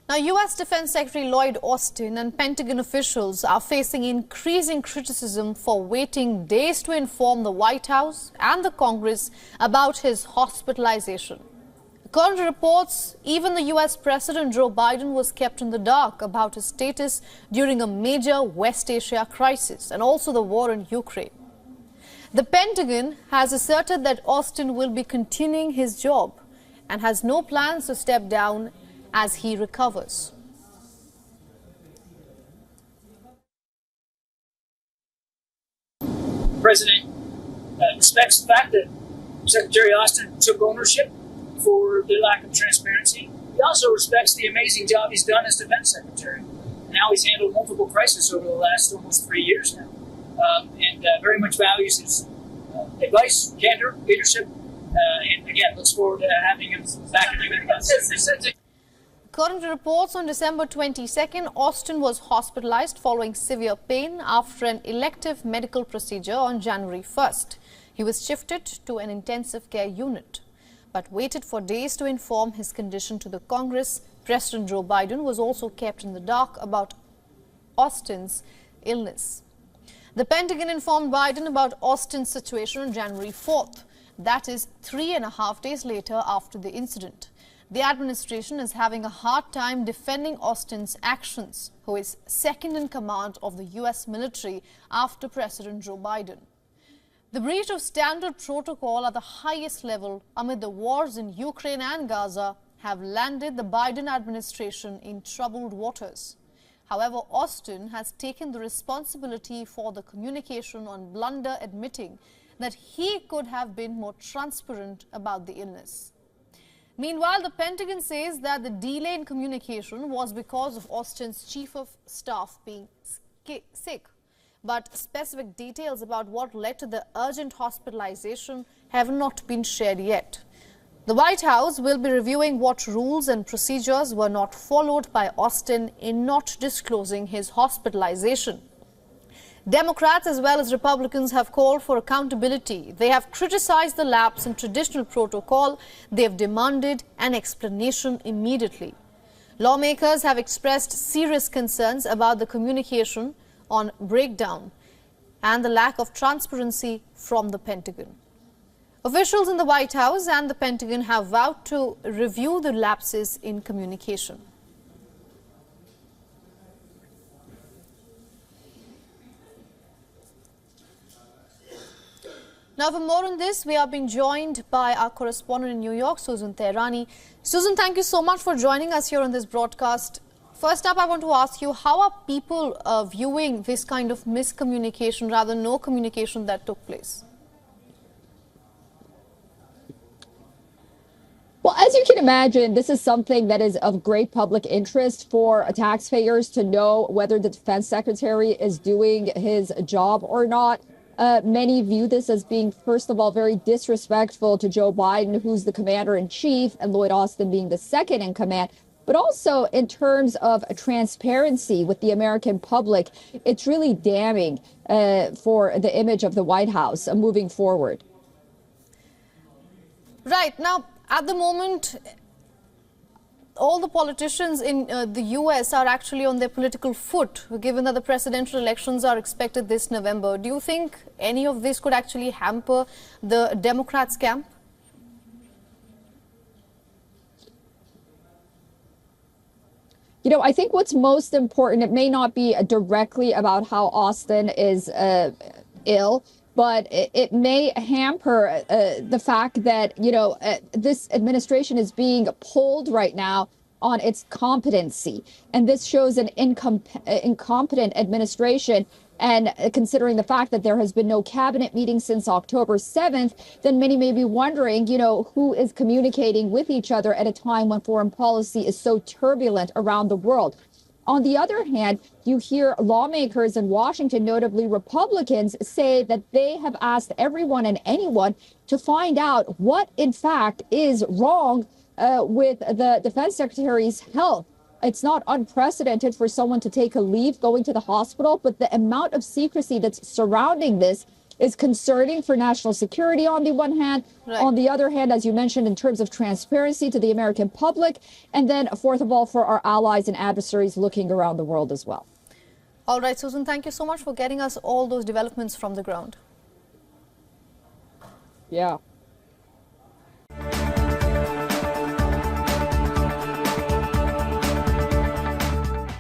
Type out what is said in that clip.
Now, U.S. Defense Secretary Lloyd Austin and Pentagon officials are facing increasing criticism for waiting days to inform the White House and the Congress about his hospitalization. According to reports, even the U.S. President Joe Biden was kept in the dark about his status during a major West Asia crisis and also the war in Ukraine. The Pentagon has asserted that Austin will be continuing his job and has no plans to step down as he recovers. The President respects the fact that Secretary Austin took ownership for the lack of transparency. He also respects the amazing job he's done as Defense Secretary. Now he's handled multiple crises over the last almost 3 years now, and very much values his advice, candor, leadership, and again, looks forward to having him back in the United. According to reports, on December 22nd, Austin was hospitalized following severe pain after an elective medical procedure on January 1st. He was shifted to an intensive care unit, but waited for days to inform his condition to the Congress. President Joe Biden was also kept in the dark about Austin's illness. The Pentagon informed Biden about Austin's situation on January 4th. That is 3.5 days later after the incident. The administration is having a hard time defending Austin's actions, who is second in command of the U.S. military after President Joe Biden. The breach of standard protocol at the highest level amid the wars in Ukraine and Gaza have landed the Biden administration in troubled waters. However, Austin has taken the responsibility for the communication on blunder, admitting that he could have been more transparent about the illness. Meanwhile, the Pentagon says that the delay in communication was because of Austin's chief of staff being sick. But specific details about what led to the urgent hospitalization have not been shared yet. The White House will be reviewing what rules and procedures were not followed by Austin in not disclosing his hospitalization. Democrats as well as Republicans have called for accountability. They have criticized the lapse in traditional protocol. They have demanded an explanation immediately. Lawmakers have expressed serious concerns about the communication on breakdown and the lack of transparency from the Pentagon. Officials in the White House and the Pentagon have vowed to review the lapses in communication. Now, for more on this, we are being joined by our correspondent in New York, Susan Tehrani. Susan, thank you so much for joining us here on this broadcast. First up, I want to ask you, how are people viewing this kind of miscommunication, rather no communication that took place? Well, as you can imagine, this is something that is of great public interest for taxpayers to know whether the defense secretary is doing his job or not. Many view this as being, first of all, very disrespectful to Joe Biden, who's the commander in chief, and Lloyd Austin being the second in command. But also in terms of transparency with the American public, it's really damning for the image of the White House moving forward. Right. Now, at the moment, all the politicians in the U.S. are actually on their political foot, given that the presidential elections are expected this November. Do you think any of this could actually hamper the Democrats' camp? You know, I think what's most important, it may not be directly about how Austin is ill, but it may hamper the fact that, you know, this administration is being pulled right now on its competency. And this shows an incompetent administration. And considering the fact that there has been no cabinet meeting since October 7th, then many may be wondering, you know, who is communicating with each other at a time when foreign policy is so turbulent around the world. On the other hand, you hear lawmakers in Washington, notably Republicans, say that they have asked everyone and anyone to find out what, in fact, is wrong with the defense secretary's health. It's not unprecedented for someone to take a leave going to the hospital, but the amount of secrecy that's surrounding this is concerning for national security on the one hand. Right. On the other hand, as you mentioned, in terms of transparency to the American public, and then fourth of all, for our allies and adversaries looking around the world as well. All right, Susan, thank you so much for getting us all those developments from the ground. Yeah.